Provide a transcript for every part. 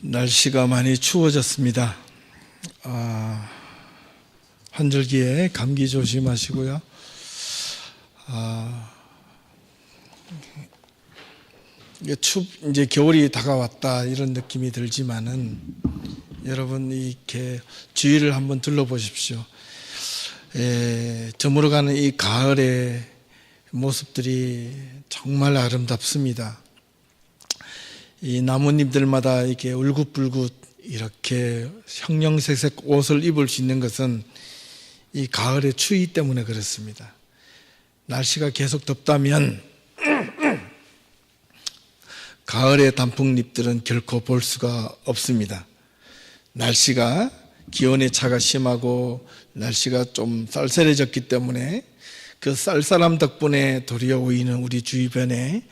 날씨가 많이 추워졌습니다. 환절기에 감기 조심하시고요. 이제 겨울이 다가왔다 이런 느낌이 들지만은 여러분 이렇게 주위를 한번 둘러보십시오. 저물어가는 이 가을의 모습들이 정말 아름답습니다. 이 나뭇잎들마다 이렇게 울긋불긋 이렇게 형형색색 옷을 입을 수 있는 것은 이 가을의 추위 때문에 그렇습니다. 날씨가 계속 덥다면 가을의 단풍잎들은 결코 볼 수가 없습니다. 날씨가 기온의 차가 심하고 날씨가 좀 쌀쌀해졌기 때문에 그 쌀쌀함 덕분에 도리어 오이는 우리 주변에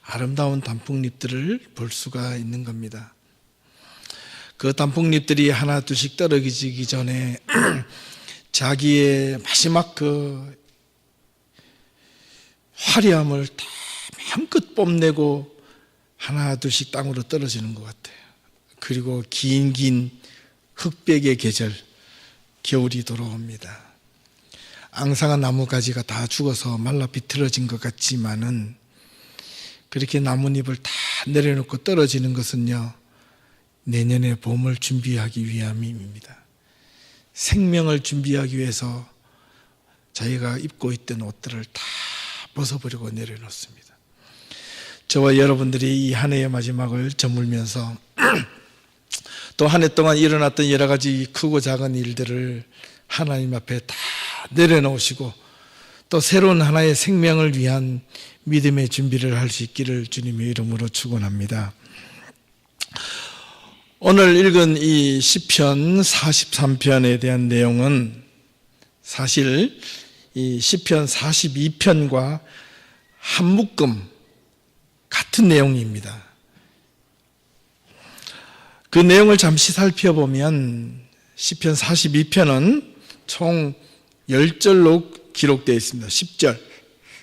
아름다운 단풍잎들을 볼 수가 있는 겁니다. 그 단풍잎들이 하나 둘씩 떨어지기 전에 자기의 마지막 그 화려함을 다 마음껏 뽐내고 하나 둘씩 땅으로 떨어지는 것 같아요. 그리고 긴 흑백의 계절, 겨울이 돌아옵니다. 앙상한 나무가지가 다 죽어서 말라 비틀어진 것 같지만은 그렇게 나뭇잎을 다 내려놓고 떨어지는 것은요, 내년의 봄을 준비하기 위함입니다. 생명을 준비하기 위해서 자기가 입고 있던 옷들을 다 벗어버리고 내려놓습니다. 저와 여러분들이 이 한 해의 마지막을 저물면서 또 한 해 동안 일어났던 여러 가지 크고 작은 일들을 하나님 앞에 다 내려놓으시고 또 새로운 하나의 생명을 위한 믿음의 준비를 할 수 있기를 주님의 이름으로 축원합니다. 오늘 읽은 이 시편 43편에 대한 내용은 사실 이 시편 42편과 한 묶음 같은 내용입니다. 그 내용을 잠시 살펴보면 시편 42편은 총 10절로 기록되어 있습니다. 10절.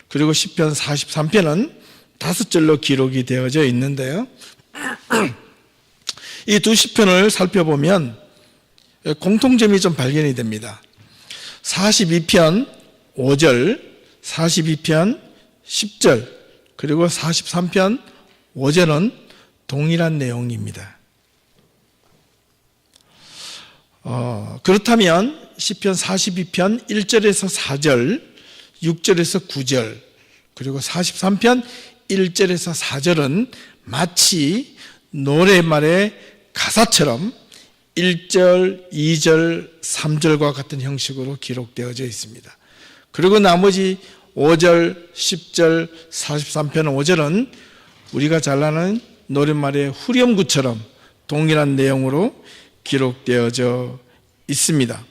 그리고 시편 43편은 5절로 기록이 되어져 있는데요. 이 두 시편을 살펴보면 공통점이 좀 발견이 됩니다. 42편 5절, 42편 10절, 그리고 43편 5절은 동일한 내용입니다. 그렇다면 시편 42편 1절에서 4절, 6절에서 9절, 그리고 43편 1절에서 4절은 마치 노래말의 가사처럼 1절, 2절, 3절과 같은 형식으로 기록되어져 있습니다. 그리고 나머지 5절, 10절, 43편 5절은 우리가 잘 아는 노랫말의 후렴구처럼 동일한 내용으로 기록되어져 있습니다.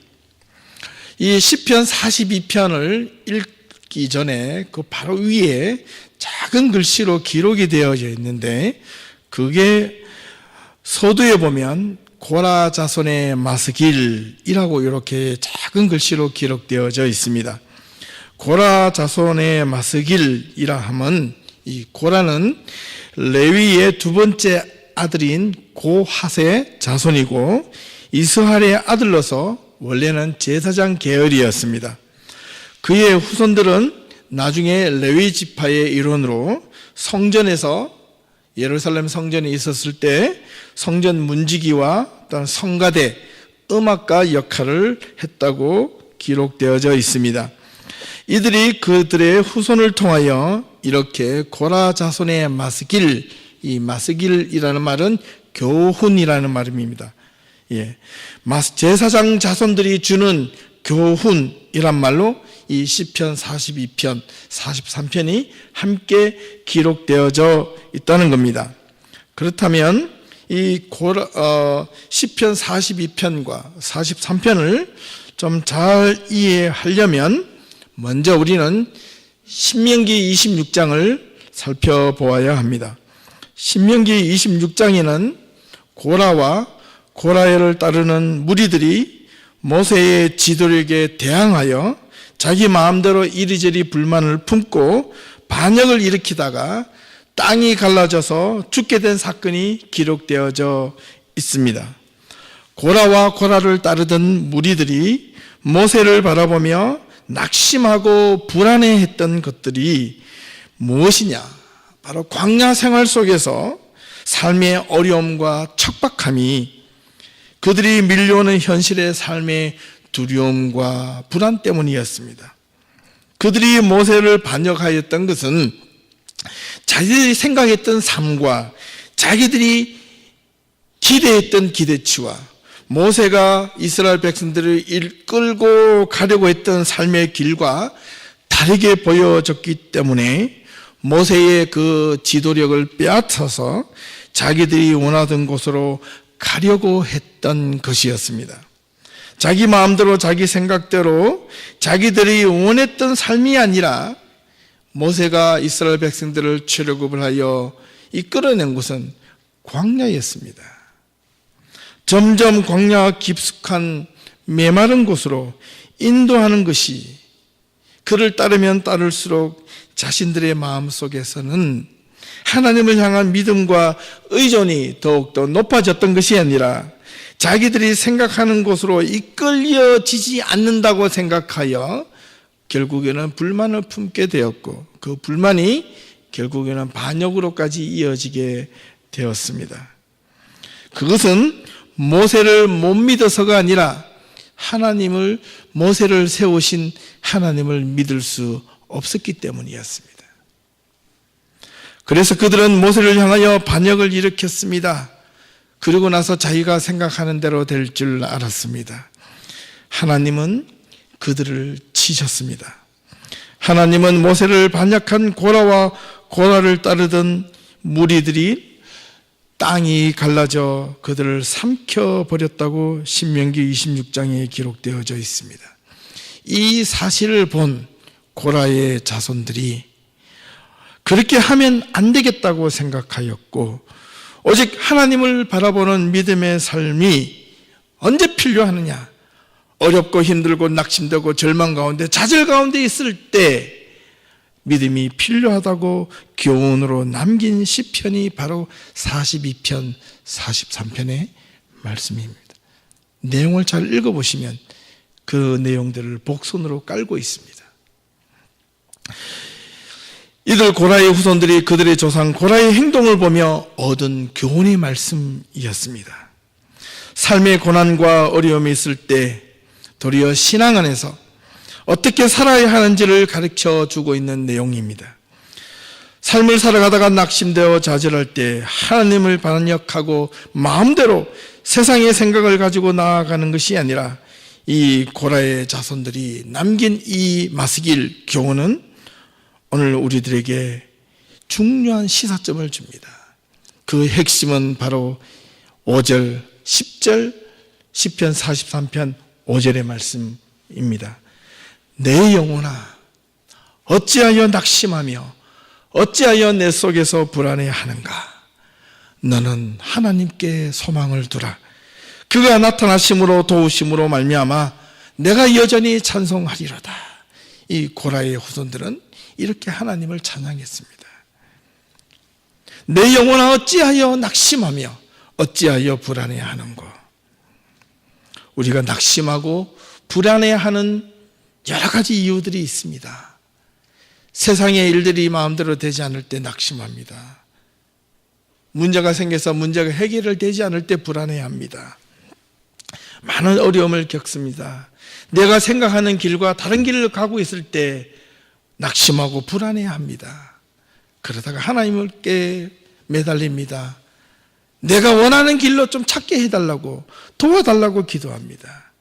이 시편 42편을 읽기 전에 그 바로 위에 작은 글씨로 기록이 되어져 있는데 그게 서두에 보면 고라 자손의 마스길이라고 이렇게 작은 글씨로 기록되어져 있습니다. 고라 자손의 마스길이라 하면 이 고라는 레위의 두 번째 아들인 고핫의 자손이고 이스할의 아들로서 원래는 제사장 계열이었습니다. 그의 후손들은 나중에 레위 지파의 일원으로 성전에서 예루살렘 성전에 있었을 때 성전 문지기와 또한 성가대, 음악가 역할을 했다고 기록되어져 있습니다. 이들이 그들의 후손을 통하여 이렇게 고라 자손의 마스길, 이 마스길이라는 말은 교훈이라는 말입니다. 제사장 자손들이 주는 교훈이란 말로 이 시편 42편, 43편이 함께 기록되어져 있다는 겁니다. 그렇다면 이 시편 42편과 43편을 좀 잘 이해하려면 먼저 우리는 신명기 26장을 살펴보아야 합니다. 신명기 26장에는 고라와 고라를 따르는 무리들이 모세의 지도력에 대항하여 자기 마음대로 이리저리 불만을 품고 반역을 일으키다가 땅이 갈라져서 죽게 된 사건이 기록되어져 있습니다. 고라와 고라를 따르던 무리들이 모세를 바라보며 낙심하고 불안해했던 것들이 무엇이냐? 바로 광야 생활 속에서 삶의 어려움과 척박함이 그들이 밀려오는 현실의 삶의 두려움과 불안 때문이었습니다. 그들이 모세를 반역하였던 것은 자기들이 생각했던 삶과 자기들이 기대했던 기대치와 모세가 이스라엘 백성들을 이끌고 가려고 했던 삶의 길과 다르게 보여졌기 때문에 모세의 그 지도력을 빼앗아서 자기들이 원하던 곳으로 가려고 했던 것이었습니다. 자기 마음대로 자기 생각대로 자기들이 원했던 삶이 아니라 모세가 이스라엘 백성들을 출애굽을 하여 이끌어낸 곳은 광야였습니다. 점점 광야 깊숙한 메마른 곳으로 인도하는 것이 그를 따르면 따를수록 자신들의 마음속에서는 하나님을 향한 믿음과 의존이 더욱더 높아졌던 것이 아니라 자기들이 생각하는 곳으로 이끌려지지 않는다고 생각하여 결국에는 불만을 품게 되었고 그 불만이 결국에는 반역으로까지 이어지게 되었습니다. 그것은 모세를 못 믿어서가 아니라 모세를 세우신 하나님을 믿을 수 없었기 때문이었습니다. 그래서 그들은 모세를 향하여 반역을 일으켰습니다. 그리고 나서 자기가 생각하는 대로 될 줄 알았습니다. 하나님은 그들을 치셨습니다. 하나님은 모세를 반역한 고라와 고라를 따르던 무리들이 땅이 갈라져 그들을 삼켜버렸다고 신명기 26장에 기록되어져 있습니다. 이 사실을 본 고라의 자손들이 그렇게 하면 안 되겠다고 생각하였고 오직 하나님을 바라보는 믿음의 삶이 언제 필요하느냐? 어렵고 힘들고 낙심되고 절망 가운데 좌절 가운데 있을 때 믿음이 필요하다고 교훈으로 남긴 시편이 바로 42편, 43편의 말씀입니다. 내용을 잘 읽어보시면 그 내용들을 복선으로 깔고 있습니다. 이들 고라의 후손들이 그들의 조상 고라의 행동을 보며 얻은 교훈의 말씀이었습니다. 삶의 고난과 어려움이 있을 때 도리어 신앙 안에서 어떻게 살아야 하는지를 가르쳐 주고 있는 내용입니다. 삶을 살아가다가 낙심되어 좌절할 때 하나님을 반역하고 마음대로 세상의 생각을 가지고 나아가는 것이 아니라 이 고라의 자손들이 남긴 이 마스길 교훈은 오늘 우리들에게 중요한 시사점을 줍니다. 그 핵심은 바로 5절, 10절, 시편 43편 5절의 말씀입니다. 내 영혼아 어찌하여 낙심하며 어찌하여 내 속에서 불안해하는가? 너는 하나님께 소망을 두라. 그가 나타나심으로 도우심으로 말미암아 내가 여전히 찬송하리로다. 이 고라의 후손들은 이렇게 하나님을 찬양했습니다. 내 영혼아 어찌하여 낙심하며 어찌하여 불안해하는고? 우리가 낙심하고 불안해하는 여러 가지 이유들이 있습니다. 세상의 일들이 마음대로 되지 않을 때 낙심합니다. 문제가 생겨서 문제가 해결을 되지 않을 때 불안해합니다. 많은 어려움을 겪습니다. 내가 생각하는 길과 다른 길을 가고 있을 때 낙심하고 불안해합니다. 그러다가 하나님께 매달립니다. 내가 원하는 길로 좀 찾게 해달라고 도와달라고 기도합니다.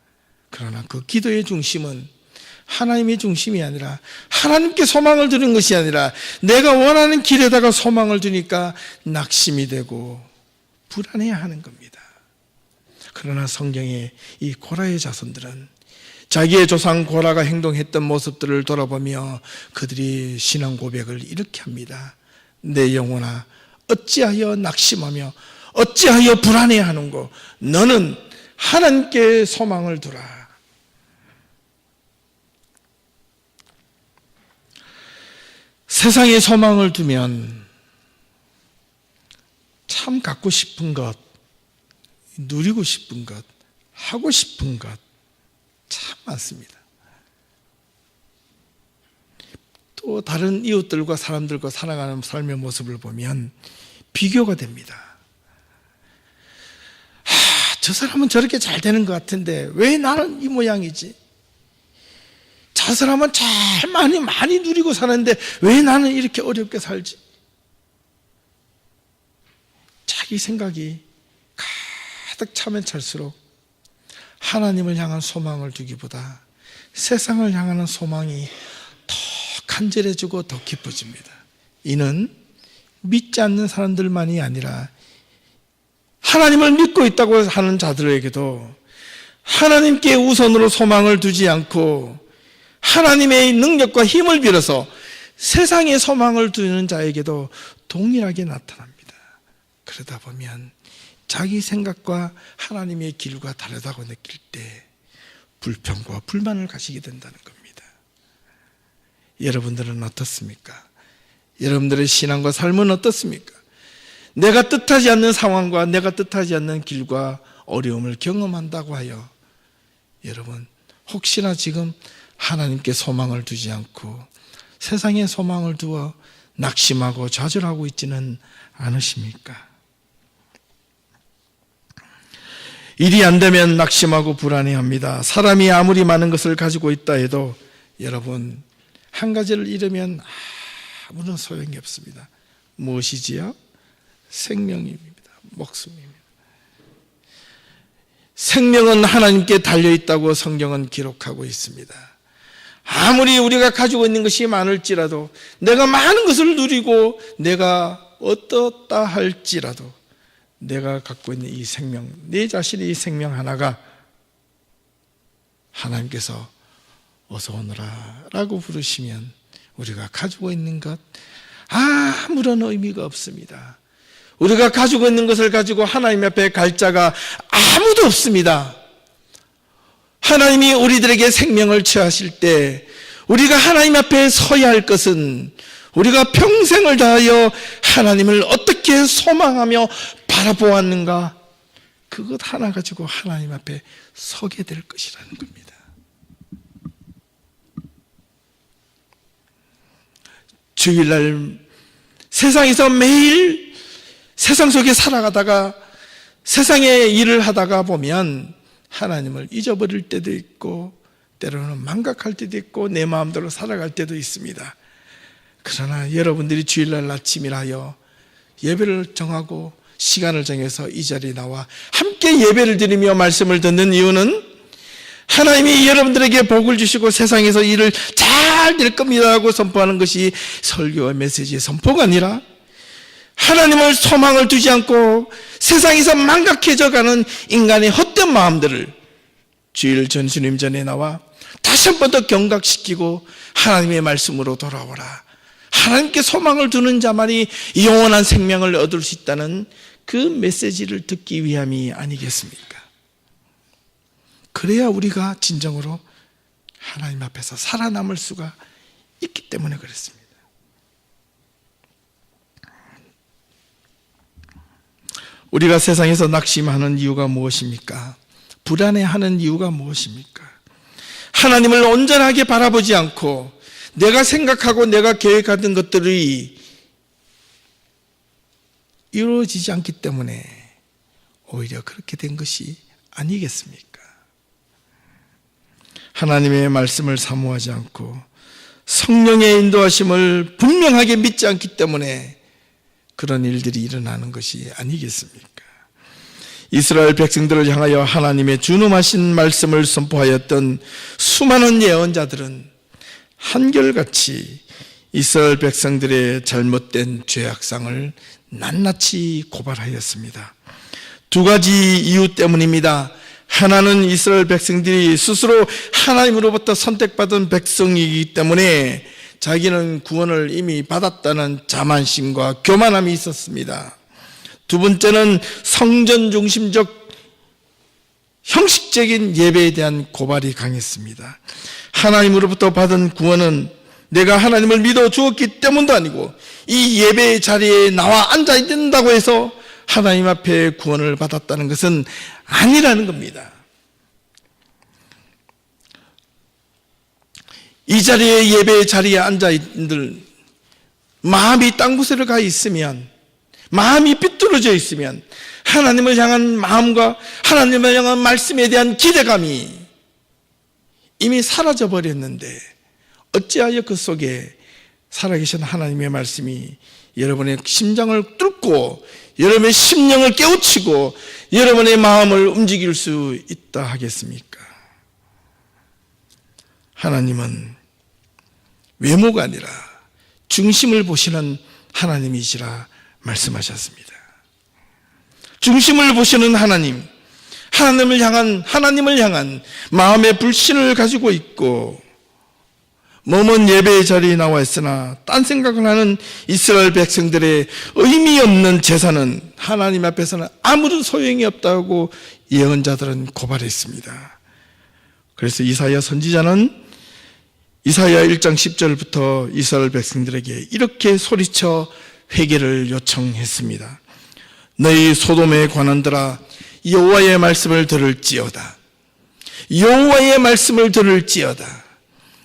그러나 그 기도의 중심은 하나님의 중심이 아니라 하나님께 소망을 두는 것이 아니라 내가 원하는 길에다가 소망을 두니까 낙심이 되고 불안해하는 겁니다. 그러나 성경의 이 고라의 자손들은 자기의 조상 고라가 행동했던 모습들을 돌아보며 그들이 신앙 고백을 이렇게 합니다. 내 영혼아 어찌하여 낙심하며 어찌하여 불안해하는고? 너는 하나님께 소망을 두라. 세상에 소망을 두면 참 갖고 싶은 것 누리고 싶은 것, 하고 싶은 것 참 많습니다. 또 다른 이웃들과 사람들과 살아가는 삶의 모습을 보면 비교가 됩니다. 저 사람은 저렇게 잘 되는 것 같은데 왜 나는 이 모양이지? 저 사람은 잘 많이 누리고 사는데 왜 나는 이렇게 어렵게 살지? 자기 생각이 가득 차면 찰수록 하나님을 향한 소망을 두기보다 세상을 향하는 소망이 더 간절해지고 더 깊어집니다. 이는 믿지 않는 사람들만이 아니라 하나님을 믿고 있다고 하는 자들에게도 하나님께 우선으로 소망을 두지 않고 하나님의 능력과 힘을 빌어서 세상에 소망을 두는 자에게도 동일하게 나타납니다. 그러다 보면 자기 생각과 하나님의 길과 다르다고 느낄 때 불평과 불만을 가지게 된다는 겁니다. 여러분들은 어떻습니까? 여러분들의 신앙과 삶은 어떻습니까? 내가 뜻하지 않는 상황과 내가 뜻하지 않는 길과 어려움을 경험한다고 하여 여러분 혹시나 지금 하나님께 소망을 두지 않고 세상에 소망을 두어 낙심하고 좌절하고 있지는 않으십니까? 일이 안 되면 낙심하고 불안해합니다. 사람이 아무리 많은 것을 가지고 있다 해도 여러분 한 가지를 잃으면 아무런 소용이 없습니다. 무엇이지요? 생명입니다. 목숨입니다. 생명은 하나님께 달려있다고 성경은 기록하고 있습니다. 아무리 우리가 가지고 있는 것이 많을지라도 내가 많은 것을 누리고 내가 어떻다 할지라도 내가 갖고 있는 이 생명, 내 자신의 이 생명 하나가 하나님께서 어서 오너라 라고 부르시면 우리가 가지고 있는 것 아무런 의미가 없습니다. 우리가 가지고 있는 것을 가지고 하나님 앞에 갈 자가 아무도 없습니다. 하나님이 우리들에게 생명을 취하실 때 우리가 하나님 앞에 서야 할 것은 우리가 평생을 다하여 하나님을 어떻게 소망하며 바라보았는가, 그것 하나 가지고 하나님 앞에 서게 될 것이라는 겁니다. 주일날 세상에서 매일 세상 속에 살아가다가 세상의 일을 하다가 보면 하나님을 잊어버릴 때도 있고 때로는 망각할 때도 있고 내 마음대로 살아갈 때도 있습니다. 그러나 여러분들이 주일날 아침이라여 예배를 정하고 시간을 정해서 이 자리에 나와 함께 예배를 드리며 말씀을 듣는 이유는 하나님이 여러분들에게 복을 주시고 세상에서 일을 잘 될 겁니다 하고 선포하는 것이 설교와 메시지의 선포가 아니라 하나님을 소망을 두지 않고 세상에서 망각해져가는 인간의 헛된 마음들을 주일 전수님 전에 나와 다시 한 번 더 경각시키고 하나님의 말씀으로 돌아오라, 하나님께 소망을 두는 자만이 영원한 생명을 얻을 수 있다는 그 메시지를 듣기 위함이 아니겠습니까? 그래야 우리가 진정으로 하나님 앞에서 살아남을 수가 있기 때문에 그렇습니다. 우리가 세상에서 낙심하는 이유가 무엇입니까? 불안해하는 이유가 무엇입니까? 하나님을 온전하게 바라보지 않고 내가 생각하고 내가 계획하던 것들이 이루어지지 않기 때문에 오히려 그렇게 된 것이 아니겠습니까? 하나님의 말씀을 사모하지 않고 성령의 인도하심을 분명하게 믿지 않기 때문에 그런 일들이 일어나는 것이 아니겠습니까? 이스라엘 백성들을 향하여 하나님의 준엄하신 말씀을 선포하였던 수많은 예언자들은 한결같이 이스라엘 백성들의 잘못된 죄악상을 낱낱이 고발하였습니다. 두 가지 이유 때문입니다. 하나는 이스라엘 백성들이 스스로 하나님으로부터 선택받은 백성이기 때문에 자기는 구원을 이미 받았다는 자만심과 교만함이 있었습니다. 두 번째는 성전 중심적 형식적인 예배에 대한 고발이 강했습니다. 하나님으로부터 받은 구원은 내가 하나님을 믿어 주었기 때문도 아니고 이 예배의 자리에 나와 앉아 있는다고 해서 하나님 앞에 구원을 받았다는 것은 아니라는 겁니다. 이 자리에, 예배의 자리에 앉아있는 마음이 땅 곳으로 가 있으면, 마음이 삐뚤어져 있으면 하나님을 향한 마음과 하나님을 향한 말씀에 대한 기대감이 이미 사라져 버렸는데 어찌하여 그 속에 살아계신 하나님의 말씀이 여러분의 심장을 뚫고 여러분의 심령을 깨우치고 여러분의 마음을 움직일 수 있다 하겠습니까? 하나님은 외모가 아니라 중심을 보시는 하나님이시라 말씀하셨습니다. 중심을 보시는 하나님, 하나님을 향한 마음의 불신을 가지고 있고 몸은 예배의 자리에 나와 있으나 딴 생각을 하는 이스라엘 백성들의 의미 없는 제사는 하나님 앞에서는 아무런 소용이 없다고 예언자들은 고발했습니다. 그래서 이사야 선지자는 이사야 1장 10절부터 이스라엘 백성들에게 이렇게 소리쳐 회개를 요청했습니다. 너희 소돔의 관원들아, 여호와의 말씀을 들을지어다. 여호와의 말씀을 들을지어다.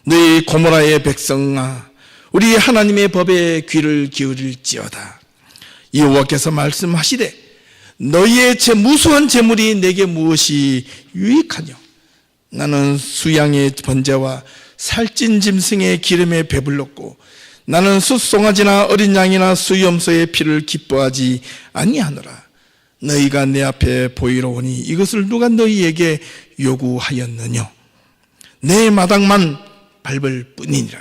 너희 고모라의 백성아, 우리 하나님의 법에 귀를 기울일지어다. 여호와께서 말씀하시되 너희의 무수한 재물이 내게 무엇이 유익하뇨? 나는 수양의 번제와 살찐 짐승의 기름에 배불렀고 나는 숫송아지나 어린 양이나 수염소의 피를 기뻐하지 아니하노라. 너희가 내 앞에 보이러 오니 이것을 누가 너희에게 요구하였느뇨? 내 마당만 밟을 뿐이니라.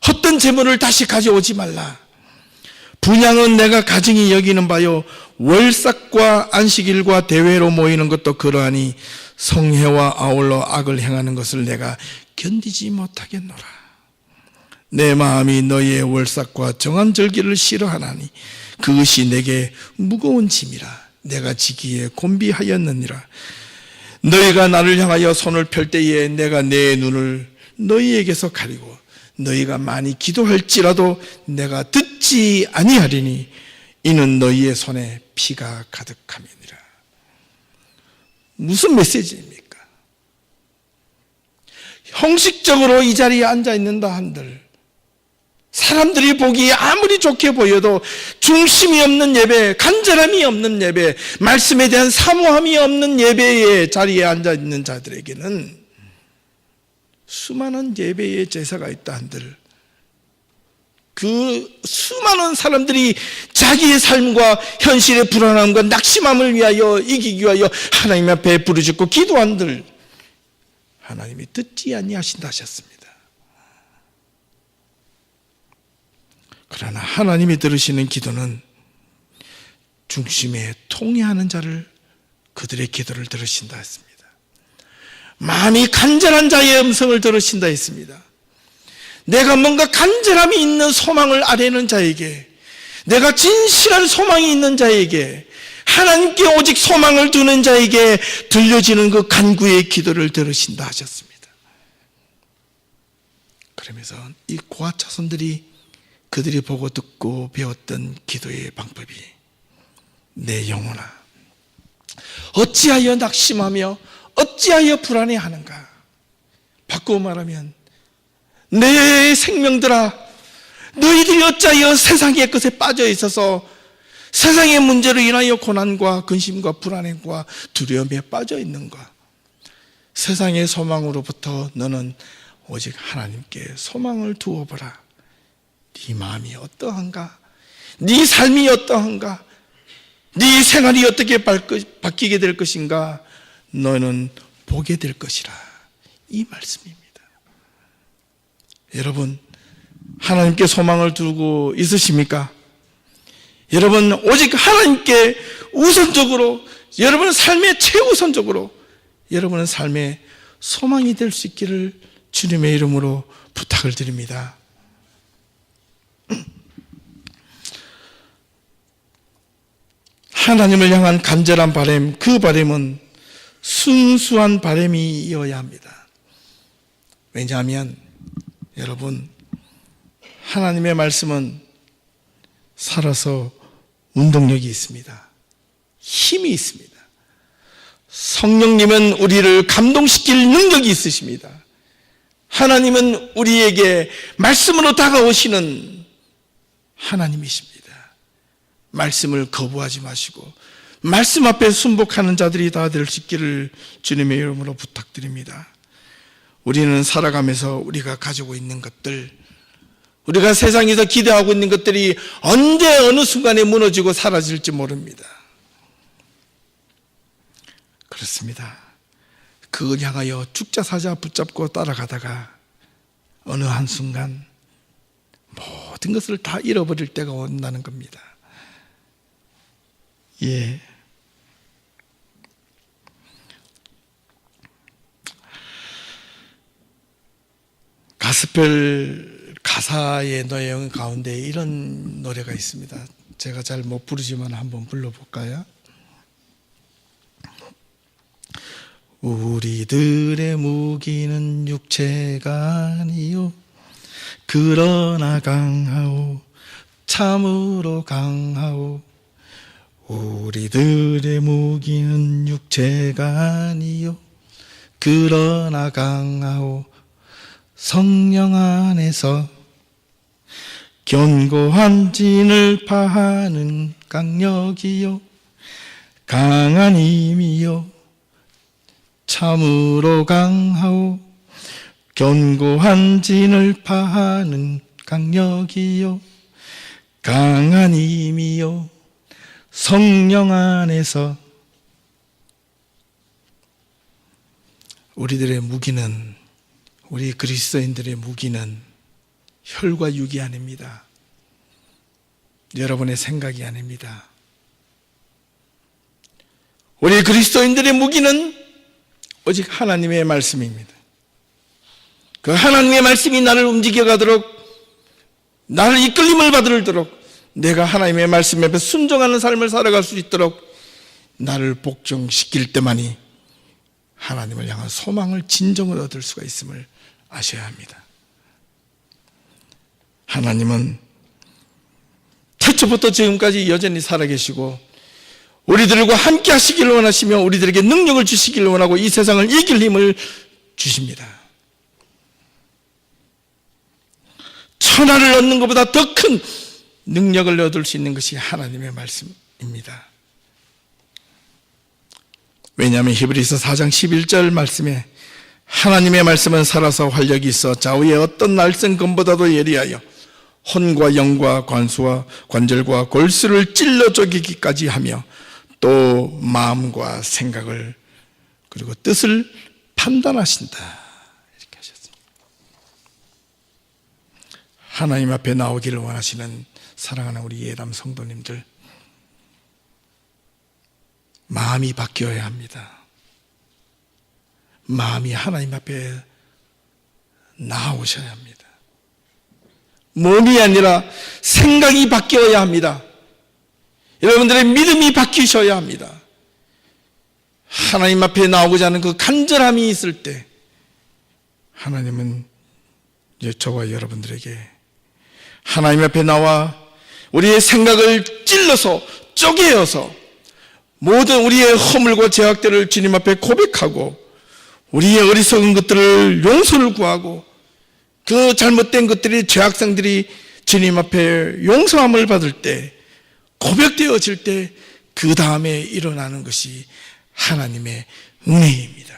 헛된 재물을 다시 가져오지 말라. 분향은 내가 가증히 여기는 바요, 월삭과 안식일과 대회로 모이는 것도 그러하니 성회와 아울러 악을 행하는 것을 내가 견디지 못하겠노라. 내 마음이 너희의 월삭과 정한 절기를 싫어하나니 그것이 내게 무거운 짐이라. 내가 지기에 곤비하였느니라. 너희가 나를 향하여 손을 펼 때에 내가 내 눈을 너희에게서 가리고 너희가 많이 기도할지라도 내가 듣지 아니하리니 이는 너희의 손에 피가 가득함이니라. 무슨 메시지입니까? 형식적으로 이 자리에 앉아있는다 한들 사람들이 보기에 아무리 좋게 보여도 중심이 없는 예배, 간절함이 없는 예배, 말씀에 대한 사모함이 없는 예배의 자리에 앉아있는 자들에게는 수많은 예배의 제사가 있다 한들 그 수많은 사람들이 자기의 삶과 현실의 불안함과 낙심함을 위하여 이기기 위하여 하나님 앞에 부르짖고 기도한들 하나님이 듣지 아니하신다 하셨습니다. 그러나 하나님이 들으시는 기도는 중심에 통회하는 자를, 그들의 기도를 들으신다 했습니다. 마음이 간절한 자의 음성을 들으신다 했습니다. 내가 뭔가 간절함이 있는 소망을 아뢰는 자에게, 내가 진실한 소망이 있는 자에게, 하나님께 오직 소망을 두는 자에게 들려지는 그 간구의 기도를 들으신다 하셨습니다. 그러면서 이 고아 자손들이 그들이 보고 듣고 배웠던 기도의 방법이, 내 영혼아 어찌하여 낙심하며 어찌하여 불안해하는가? 바꾸어 말하면 내 생명들아, 너희들이 어찌하여 세상의 것에 빠져 있어서 세상의 문제로 인하여 고난과 근심과 불안함과 두려움에 빠져 있는가? 세상의 소망으로부터 너는 오직 하나님께 소망을 두어보라. 네 마음이 어떠한가? 네 삶이 어떠한가? 네 생활이 어떻게 바뀌게 될 것인가? 너는 보게 될 것이라. 이 말씀입니다. 여러분, 하나님께 소망을 두고 있으십니까? 여러분, 오직 하나님께 우선적으로, 여러분의 삶의 최우선적으로 여러분의 삶의 소망이 될 수 있기를 주님의 이름으로 부탁을 드립니다. 하나님을 향한 간절한 바람, 그 바람은 순수한 바람이어야 합니다. 왜냐하면 여러분, 하나님의 말씀은 살아서 운동력이 있습니다. 힘이 있습니다. 성령님은 우리를 감동시킬 능력이 있으십니다. 하나님은 우리에게 말씀으로 다가오시는 하나님이십니다. 말씀을 거부하지 마시고 말씀 앞에 순복하는 자들이 다 될 수 있기를 주님의 이름으로 부탁드립니다. 우리는 살아가면서 우리가 가지고 있는 것들, 우리가 세상에서 기대하고 있는 것들이 언제 어느 순간에 무너지고 사라질지 모릅니다. 그렇습니다. 그걸 향하여 죽자사자 붙잡고 따라가다가 어느 한순간 모든 것을 다 잃어버릴 때가 온다는 겁니다. 예. 가스펠 가사의 내용 가운데 이런 노래가 있습니다. 제가 잘 못 부르지만 한번 불러볼까요? 우리들의 무기는 육체가 아니요 그러나 강하오 참으로 강하오. 우리들의 무기는 육체가 아니요 그러나 강하오 성령 안에서 견고한 진을 파하는 강력이요 강한 힘이요 참으로 강하오 견고한 진을 파하는 강력이요 강한 힘이요 성령 안에서. 우리들의 무기는, 우리 그리스도인들의 무기는 혈과 육이 아닙니다. 여러분의 생각이 아닙니다. 우리 그리스도인들의 무기는 오직 하나님의 말씀입니다. 그 하나님의 말씀이 나를 움직여가도록, 나를 이끌림을 받도록, 내가 하나님의 말씀 앞에 순종하는 삶을 살아갈 수 있도록 나를 복종시킬 때만이 하나님을 향한 소망을 진정을 얻을 수가 있음을 아셔야 합니다. 하나님은 태초부터 지금까지 여전히 살아계시고 우리들과 함께 하시기를 원하시며 우리들에게 능력을 주시기를 원하고 이 세상을 이길 힘을 주십니다. 천하를 얻는 것보다 더 큰 능력을 얻을 수 있는 것이 하나님의 말씀입니다. 왜냐하면 히브리서 4장 11절 말씀에 하나님의 말씀은 살아서 활력이 있어 좌우의 어떤 날쌘검보다도 예리하여 혼과 영과 관수와 관절과 골수를 찔러 쪼개기까지 하며 또 마음과 생각을 그리고 뜻을 판단하신다, 이렇게 하셨습니다. 하나님 앞에 나오기를 원하시는 사랑하는 우리 예담 성도님들, 마음이 바뀌어야 합니다. 마음이 하나님 앞에 나오셔야 합니다. 몸이 아니라 생각이 바뀌어야 합니다. 여러분들의 믿음이 바뀌셔야 합니다. 하나님 앞에 나오고자 하는 그 간절함이 있을 때 하나님은 저와 여러분들에게 하나님 앞에 나와 우리의 생각을 찔러서 쪼개어서 모든 우리의 허물과 죄악들을 주님 앞에 고백하고 우리의 어리석은 것들을 용서를 구하고 그 잘못된 것들이, 죄악성들이 주님 앞에 용서함을 받을 때, 고백되어질 때 그 다음에 일어나는 것이 하나님의 은혜입니다.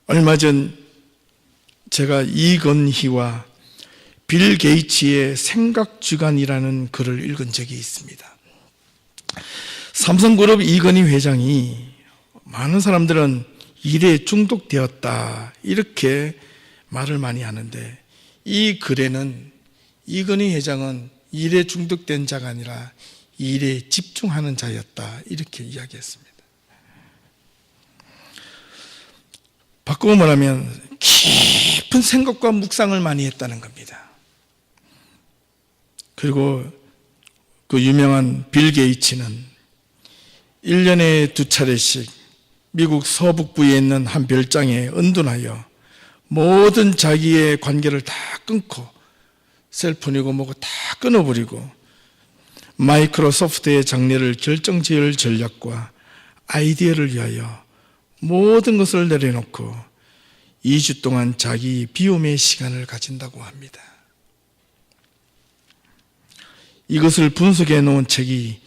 얼마 전 제가 이건희와 빌 게이츠의 생각주간이라는 글을 읽은 적이 있습니다. 삼성그룹 이건희 회장이 많은 사람들은 일에 중독되었다 이렇게 말을 많이 하는데, 이 글에는 이건희 회장은 일에 중독된 자가 아니라 일에 집중하는 자였다 이렇게 이야기했습니다. 바꾸어 말하면 깊은 생각과 묵상을 많이 했다는 겁니다. 그리고 그 유명한 빌 게이츠는 1년에 2차례씩 미국 서북부에 있는 한 별장에 은둔하여 모든 자기의 관계를 다 끊고 셀폰이고 뭐고 다 끊어버리고 마이크로소프트의 장래를 결정지을 전략과 아이디어를 위하여 모든 것을 내려놓고 2주 동안 자기 비움의 시간을 가진다고 합니다. 이것을 분석해 놓은 책이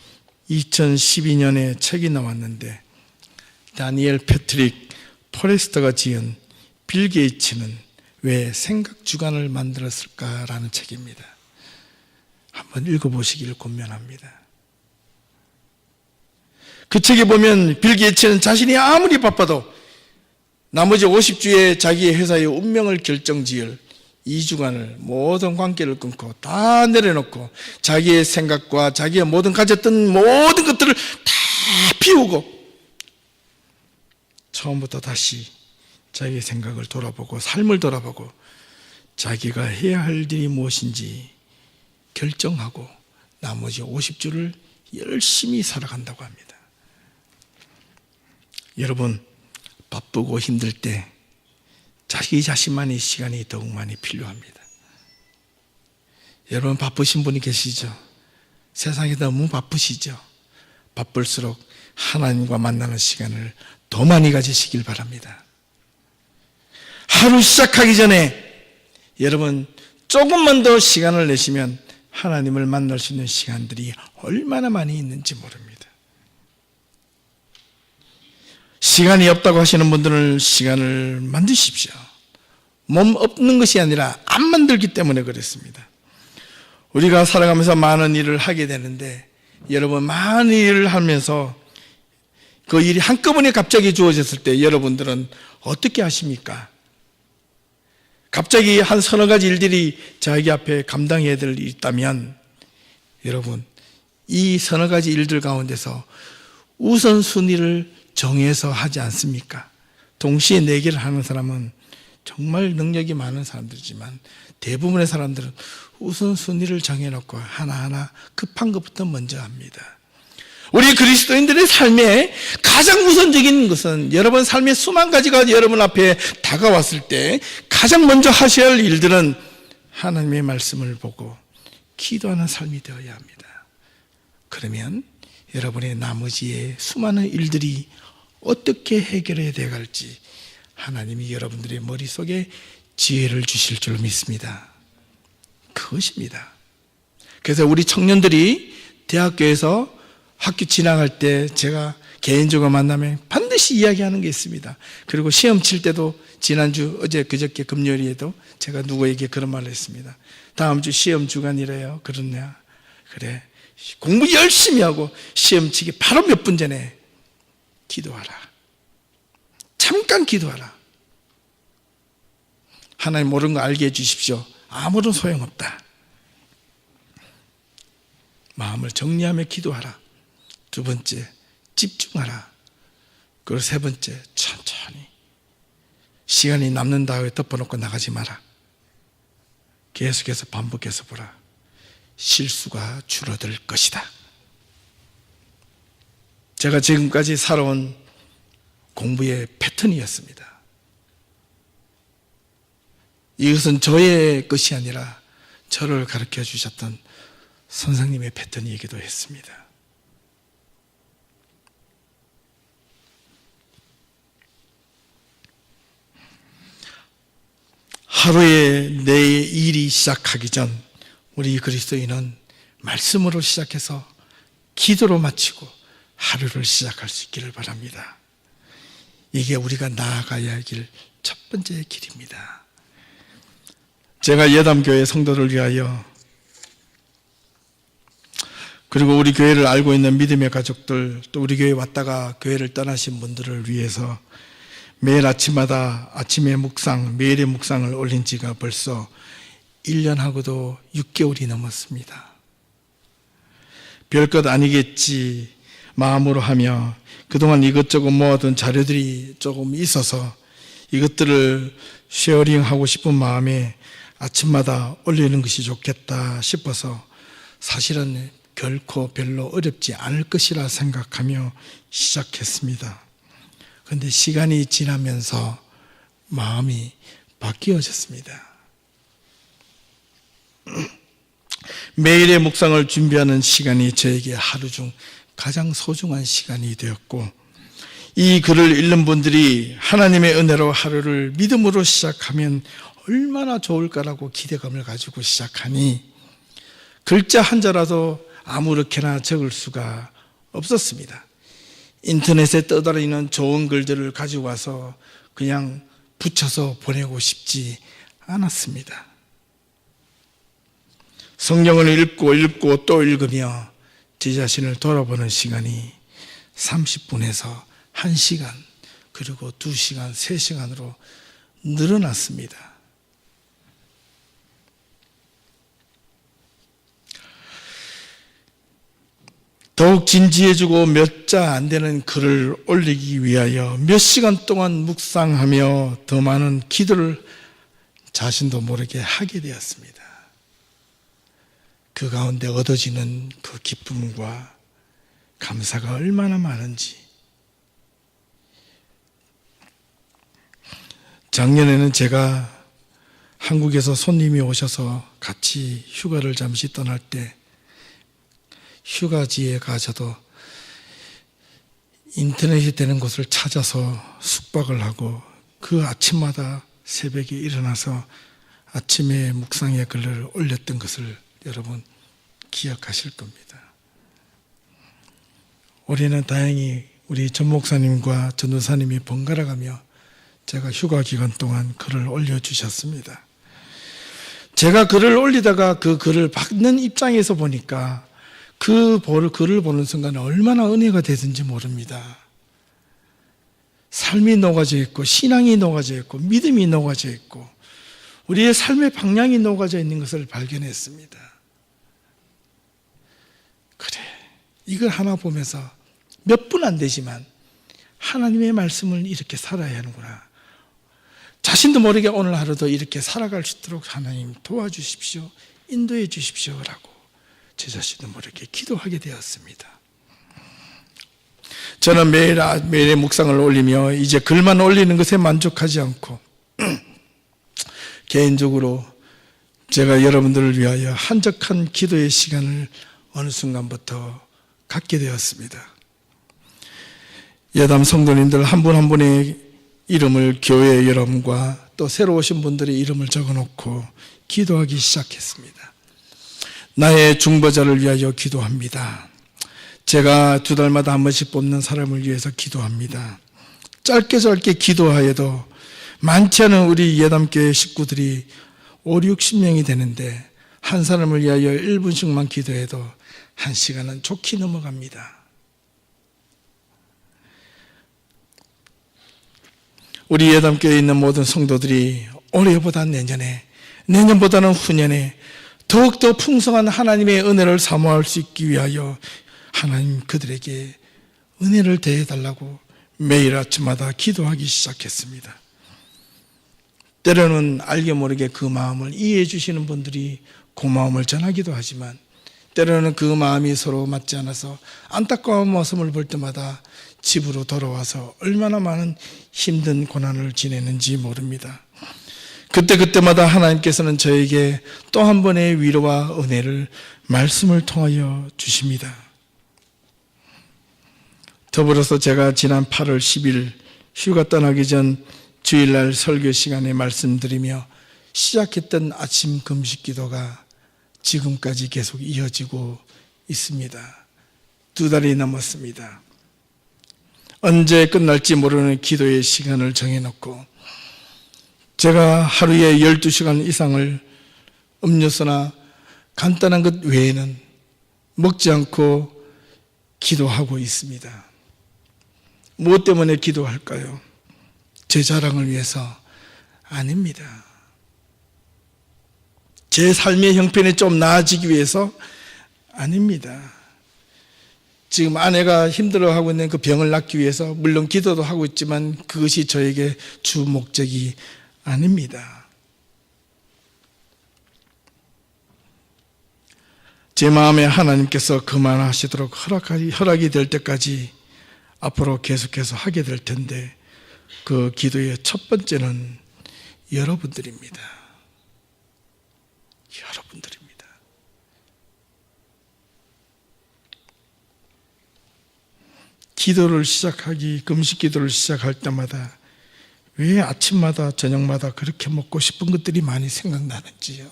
2012년에 책이 나왔는데 다니엘 패트릭 포레스터가 지은 빌 게이츠는 왜 생각 주간을 만들었을까라는 책입니다. 한번 읽어보시기를 권면합니다. 그 책에 보면 빌 게이츠는 자신이 아무리 바빠도 나머지 50주에 자기의 회사의 운명을 결정지을 2주간을 모든 관계를 끊고 다 내려놓고 자기의 생각과 자기의 모든 가졌던 모든 것들을 다 비우고 처음부터 다시 자기의 생각을 돌아보고 삶을 돌아보고 자기가 해야 할 일이 무엇인지 결정하고 나머지 50주를 열심히 살아간다고 합니다. 여러분, 바쁘고 힘들 때 자기 자신만의 시간이 더욱 많이 필요합니다. 여러분 바쁘신 분이 계시죠? 세상에 너무 바쁘시죠? 바쁠수록 하나님과 만나는 시간을 더 많이 가지시길 바랍니다. 하루 시작하기 전에 여러분 조금만 더 시간을 내시면 하나님을 만날 수 있는 시간들이 얼마나 많이 있는지 모릅니다. 시간이 없다고 하시는 분들은 시간을 만드십시오. 몸 없는 것이 아니라 안 만들기 때문에 그렇습니다. 우리가 살아가면서 많은 일을 하게 되는데 여러분 많은 일을 하면서 그 일이 한꺼번에 갑자기 주어졌을 때 여러분들은 어떻게 하십니까? 갑자기 한 서너 가지 일들이 자기 앞에 감당해야 될 일이 있다면 여러분 이 서너 가지 일들 가운데서 우선순위를 정해서 하지 않습니까? 동시에 4개를 하는 사람은 정말 능력이 많은 사람들이지만 대부분의 사람들은 우선순위를 정해놓고 하나하나 급한 것부터 먼저 합니다. 우리 그리스도인들의 삶에 가장 우선적인 것은 여러분 삶의 수만 가지가 여러분 앞에 다가왔을 때 가장 먼저 하셔야 할 일들은 하나님의 말씀을 보고 기도하는 삶이 되어야 합니다. 그러면 여러분의 나머지의 수많은 일들이 어떻게 해결해야 돼갈지 하나님이 여러분들의 머릿속에 지혜를 주실 줄 믿습니다. 그것입니다. 그래서 우리 청년들이 대학교에서 학교 지나갈 때 제가 개인적으로 만나면 반드시 이야기하는 게 있습니다. 그리고 시험 칠 때도 지난주 어제 그저께 금요일에도 제가 누구에게 그런 말을 했습니다. 다음 주 시험 주간이래요. 그러냐? 그래. 공부 열심히 하고 시험 치기 바로 몇 분 전에 기도하라. 잠깐 기도하라. 하나님 모르는 거 알게 해주십시오. 아무런 소용없다. 마음을 정리하며 기도하라. 2번째, 집중하라. 그리고 3번째, 천천히. 시간이 남는다 하고 덮어놓고 나가지 마라. 계속해서 반복해서 보라. 실수가 줄어들 것이다. 제가 지금까지 살아온 공부의 패턴이었습니다. 이것은 저의 것이 아니라 저를 가르쳐 주셨던 선생님의 패턴이기도 했습니다. 하루에 내 일이 시작하기 전 우리 그리스도인은 말씀으로 시작해서 기도로 마치고 하루를 시작할 수 있기를 바랍니다. 이게 우리가 나아가야 할 길 첫 번째 길입니다. 제가 예담교회 성도를 위하여 그리고 우리 교회를 알고 있는 믿음의 가족들 또 우리 교회에 왔다가 교회를 떠나신 분들을 위해서 매일 아침마다 아침의 묵상, 매일의 묵상을 올린 지가 벌써 1년하고도 6개월이 넘었습니다. 별것 아니겠지 마음으로 하며 그동안 이것저것 모아둔 자료들이 조금 있어서 이것들을 쉐어링하고 싶은 마음에 아침마다 올리는 것이 좋겠다 싶어서 사실은 결코 별로 어렵지 않을 것이라 생각하며 시작했습니다. 그런데 시간이 지나면서 마음이 바뀌어졌습니다. 매일의 묵상을 준비하는 시간이 저에게 하루 중 가장 소중한 시간이 되었고, 이 글을 읽는 분들이 하나님의 은혜로 하루를 믿음으로 시작하면 얼마나 좋을까라고 기대감을 가지고 시작하니 글자 한자라도 아무렇게나 적을 수가 없었습니다. 인터넷에 떠다니는 좋은 글들을 가지고 와서 그냥 붙여서 보내고 싶지 않았습니다. 성경을 읽고 또 읽으며 제 자신을 돌아보는 시간이 30분에서 1시간, 그리고 2시간, 3시간으로 늘어났습니다. 더욱 진지해지고 몇 자 안 되는 글을 올리기 위하여 몇 시간 동안 묵상하며 더 많은 기도를 자신도 모르게 하게 되었습니다. 그 가운데 얻어지는 그 기쁨과 감사가 얼마나 많은지. 작년에는 제가 한국에서 손님이 오셔서 같이 휴가를 잠시 떠날 때 휴가지에 가서도 인터넷이 되는 곳을 찾아서 숙박을 하고 그 아침마다 새벽에 일어나서 아침에 묵상의 글을 올렸던 것을 여러분 기억하실 겁니다. 올해는 다행히 우리 전 목사님과 전도사님이 번갈아 가며 제가 휴가 기간 동안 글을 올려주셨습니다. 제가 글을 올리다가 그 글을 받는 입장에서 보니까 그 글을 보는 순간 얼마나 은혜가 되든지 모릅니다. 삶이 녹아져 있고 신앙이 녹아져 있고 믿음이 녹아져 있고 우리의 삶의 방향이 녹아져 있는 것을 발견했습니다. 그래, 이걸 하나 보면서 몇 분 안 되지만 하나님의 말씀을 이렇게 살아야 하는구나. 자신도 모르게 오늘 하루도 이렇게 살아갈 수 있도록 하나님 도와주십시오. 인도해 주십시오라고 제 자신도 모르게 기도하게 되었습니다. 저는 매일의 묵상을 올리며 이제 글만 올리는 것에 만족하지 않고 개인적으로 제가 여러분들을 위하여 한적한 기도의 시간을 어느 순간부터 갖게 되었습니다. 예담 성도님들 한 분 한 분의 이름을 교회 여러분과 또 새로 오신 분들의 이름을 적어놓고 기도하기 시작했습니다. 나의 중보자를 위하여 기도합니다. 제가 2달마다 한 번씩 뽑는 사람을 위해서 기도합니다. 짧게 기도하여도 많지 않은 우리 예담교회 식구들이 5, 60명이 되는데 한 사람을 위하여 1분씩만 기도해도 1시간은 좋게 넘어갑니다. 우리 예담교회에 있는 모든 성도들이 올해보다 내년에, 내년보다는 후년에 더욱더 풍성한 하나님의 은혜를 사모할 수 있기 위하여 하나님 그들에게 은혜를 대해달라고 매일 아침마다 기도하기 시작했습니다. 때로는 알게 모르게 그 마음을 이해해 주시는 분들이 고마움을 전하기도 하지만 때로는 그 마음이 서로 맞지 않아서 안타까운 모습을 볼 때마다 집으로 돌아와서 얼마나 많은 힘든 고난을 지내는지 모릅니다. 그때마다 하나님께서는 저에게 또 한 번의 위로와 은혜를 말씀을 통하여 주십니다. 더불어서 제가 지난 8월 10일 휴가 떠나기 전 주일날 설교 시간에 말씀드리며 시작했던 아침 금식 기도가 지금까지 계속 이어지고 있습니다. 2달이 넘었습니다. 언제 끝날지 모르는 기도의 시간을 정해놓고 제가 하루에 12시간 이상을 음료수나 간단한 것 외에는 먹지 않고 기도하고 있습니다. 무엇 때문에 기도할까요? 제 자랑을 위해서 아닙니다. 제 삶의 형편이 좀 나아지기 위해서 아닙니다. 지금 아내가 힘들어하고 있는 그 병을 낫기 위해서 물론 기도도 하고 있지만 그것이 저에게 주 목적이 아닙니다. 제 마음에 하나님께서 그만하시도록 허락이 될 때까지 앞으로 계속해서 하게 될 텐데 그 기도의 첫 번째는 여러분들입니다. 여러분들입니다. 기도를 시작하기, 금식 기도를 시작할 때마다 왜 아침마다 저녁마다 그렇게 먹고 싶은 것들이 많이 생각나는지요.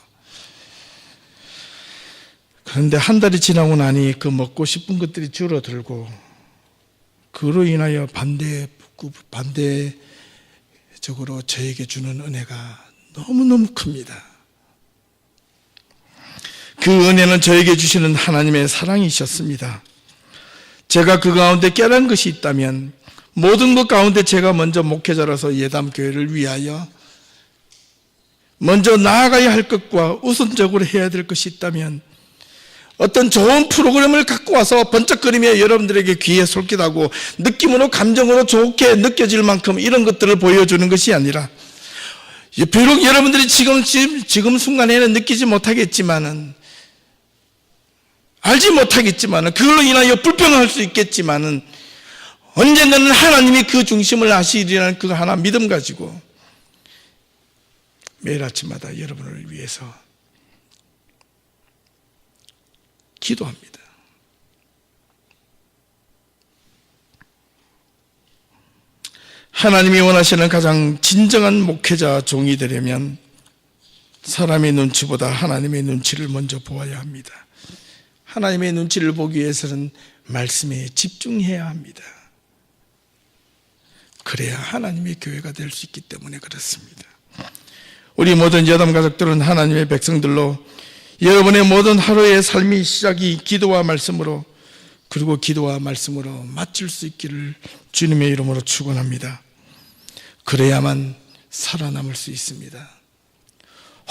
그런데 한 달이 지나고 나니 그 먹고 싶은 것들이 줄어들고 그로 인하여 반대적으로 저에게 주는 은혜가 너무너무 큽니다. 그 은혜는 저에게 주시는 하나님의 사랑이셨습니다. 제가 그 가운데 깨달은 것이 있다면 모든 것 가운데 제가 먼저 목회자로서 예담교회를 위하여 먼저 나아가야 할 것과 우선적으로 해야 될 것이 있다면 어떤 좋은 프로그램을 갖고 와서 번쩍거리며 여러분들에게 귀에 솔깃하고 느낌으로 감정으로 좋게 느껴질 만큼 이런 것들을 보여주는 것이 아니라 비록 여러분들이 지금 순간에는 느끼지 못하겠지만은 알지 못하겠지만은 그걸로 인하여 불평할 수 있겠지만은 언젠가는 하나님이 그 중심을 아시리라는 그 하나 믿음 가지고 매일 아침마다 여러분을 위해서 기도합니다. 하나님이 원하시는 가장 진정한 목회자 종이 되려면 사람의 눈치보다 하나님의 눈치를 먼저 보아야 합니다. 하나님의 눈치를 보기 위해서는 말씀에 집중해야 합니다. 그래야 하나님의 교회가 될 수 있기 때문에 그렇습니다. 우리 모든 여담 가족들은 하나님의 백성들로 여러분의 모든 하루의 삶이 시작이 기도와 말씀으로 그리고 기도와 말씀으로 마칠 수 있기를 주님의 이름으로 축원합니다. 그래야만 살아남을 수 있습니다.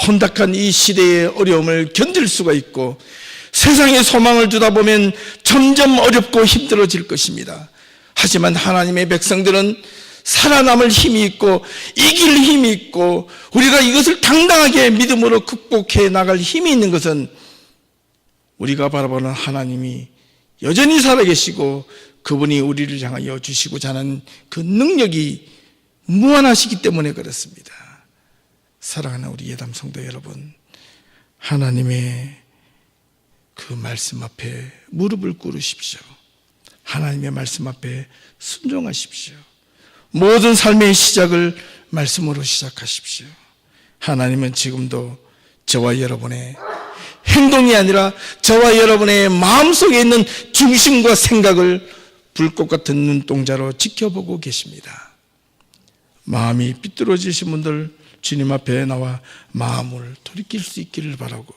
혼탁한 이 시대의 어려움을 견딜 수가 있고 세상에 소망을 두다 보면 점점 어렵고 힘들어질 것입니다. 하지만 하나님의 백성들은 살아남을 힘이 있고 이길 힘이 있고 우리가 이것을 당당하게 믿음으로 극복해 나갈 힘이 있는 것은 우리가 바라보는 하나님이 여전히 살아계시고 그분이 우리를 향하여 주시고자 하는 그 능력이 무한하시기 때문에 그렇습니다. 사랑하는 우리 예담 성도 여러분, 하나님의 그 말씀 앞에 무릎을 꿇으십시오. 하나님의 말씀 앞에 순종하십시오. 모든 삶의 시작을 말씀으로 시작하십시오. 하나님은 지금도 저와 여러분의 행동이 아니라 저와 여러분의 마음속에 있는 중심과 생각을 불꽃 같은 눈동자로 지켜보고 계십니다. 마음이 삐뚤어지신 분들 주님 앞에 나와 마음을 돌이킬 수 있기를 바라고,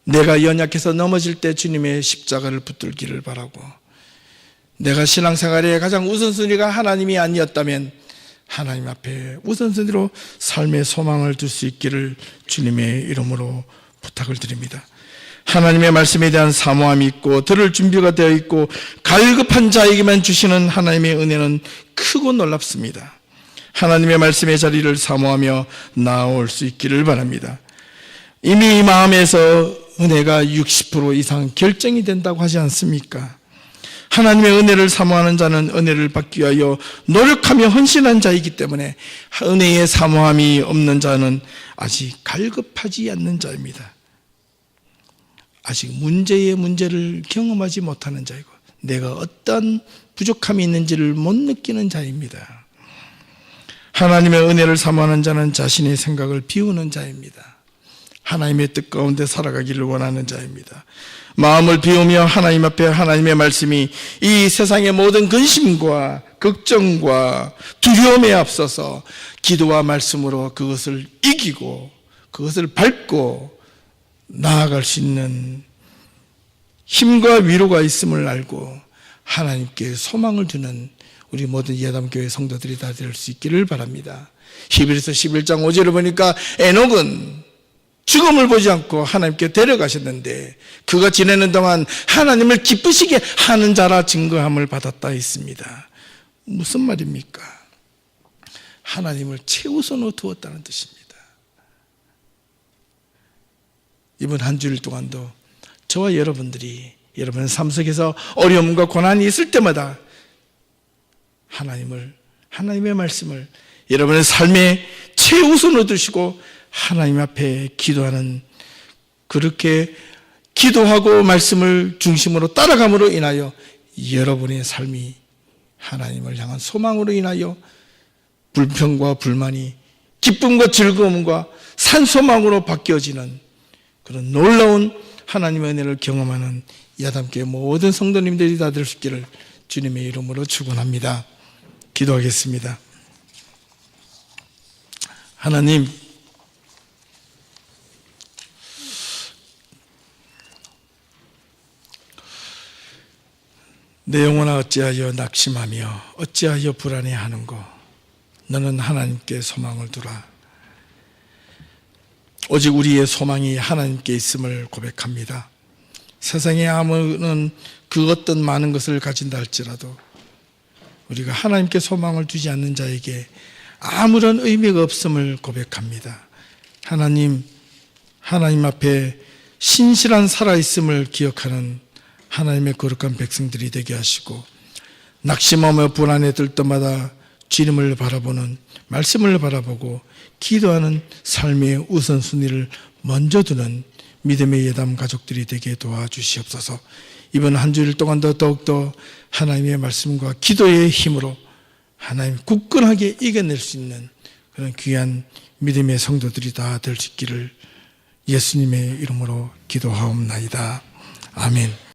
내가 연약해서 넘어질 때 주님의 십자가를 붙들기를 바라고, 내가 신앙생활의 가장 우선순위가 하나님이 아니었다면 하나님 앞에 우선순위로 삶의 소망을 둘 수 있기를 주님의 이름으로 부탁을 드립니다. 하나님의 말씀에 대한 사모함이 있고 들을 준비가 되어 있고 갈급한 자에게만 주시는 하나님의 은혜는 크고 놀랍습니다. 하나님의 말씀의 자리를 사모하며 나아올 수 있기를 바랍니다. 이미 이 마음에서 은혜가 60% 이상 결정이 된다고 하지 않습니까? 하나님의 은혜를 사모하는 자는 은혜를 받기 위하여 노력하며 헌신한 자이기 때문에 은혜의 사모함이 없는 자는 아직 갈급하지 않는 자입니다. 아직 문제의 문제를 경험하지 못하는 자이고 내가 어떤 부족함이 있는지를 못 느끼는 자입니다. 하나님의 은혜를 사모하는 자는 자신의 생각을 비우는 자입니다. 하나님의 뜻 가운데 살아가기를 원하는 자입니다. 마음을 비우며 하나님 앞에 하나님의 말씀이 이 세상의 모든 근심과 걱정과 두려움에 앞서서 기도와 말씀으로 그것을 이기고 그것을 밟고 나아갈 수 있는 힘과 위로가 있음을 알고 하나님께 소망을 두는 우리 모든 예담교회 성도들이 다 될 수 있기를 바랍니다. 히브리서 11장 5절을 보니까 에녹은 죽음을 보지 않고 하나님께 데려가셨는데 그가 지내는 동안 하나님을 기쁘시게 하는 자라 증거함을 받았다 있습니다. 무슨 말입니까? 하나님을 최우선으로 두었다는 뜻입니다. 이번 한 주일 동안도 저와 여러분들이 여러분의 삶 속에서 어려움과 고난이 있을 때마다 하나님의 말씀을 여러분의 삶의 최우선으로 두시고 하나님 앞에 기도하는 그렇게 기도하고 말씀을 중심으로 따라감으로 인하여 여러분의 삶이 하나님을 향한 소망으로 인하여 불평과 불만이 기쁨과 즐거움과 산소망으로 바뀌어지는 그런 놀라운 하나님의 은혜를 경험하는 야담교회 모든 성도님들이 다 될 수 있기를 주님의 이름으로 축원합니다. 기도하겠습니다. 하나님, 내 영혼아 어찌하여 낙심하며 어찌하여 불안해하는고. 너는 하나님께 소망을 두라. 오직 우리의 소망이 하나님께 있음을 고백합니다. 세상에 아무는 그 어떤 많은 것을 가진다 할지라도 우리가 하나님께 소망을 두지 않는 자에게 아무런 의미가 없음을 고백합니다. 하나님 앞에 신실한 살아있음을 기억하는 하나님의 거룩한 백성들이 되게 하시고, 낙심하며 불안에 들 때마다 주님을 바라보는, 말씀을 바라보고 기도하는 삶의 우선순위를 먼저 두는 믿음의 예담 가족들이 되게 도와주시옵소서. 이번 한 주일 동안도 더욱더 하나님의 말씀과 기도의 힘으로 하나님 굳건하게 이겨낼 수 있는 그런 귀한 믿음의 성도들이 다 될 수 있기를 예수님의 이름으로 기도하옵나이다. 아멘.